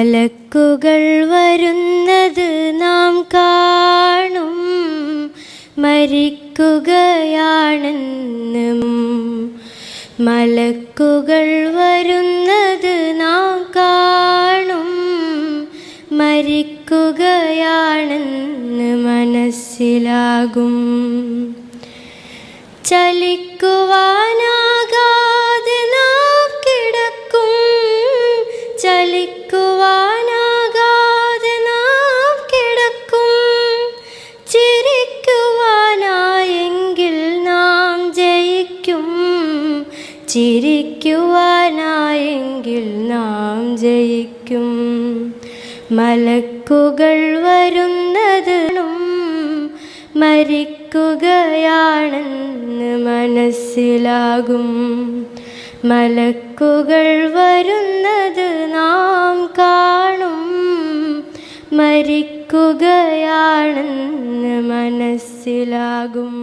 മലക്കുകൾ വരുന്നത് നാം കാണും, മരിക്കുകയാണെന്നും. മലക്കുകൾ വരുന്നത് നാം കാണും, മരിക്കുകയാണെന്ന് മനസ്സിലാകും. ചലിക്കുവാനാകാതെ നാം കിടക്കും, ചലിക്കുവാനാകാതെ നാം കിടക്കും. ചിരിക്കുവാനായെങ്കിൽ നാം ജയിക്കും, ചിരിക്കുവാനായെങ്കിൽ നാം ജയിക്കും. മലക്കുകൾ വരുന്നതും മരിക്കുകയാണെന്ന് മനസ്സിലാകും. മലക്കുകൾ വരുന്നത് നാം കാണും, മരിക്കുകയാണെന്ന് മനസ്സിലാകും.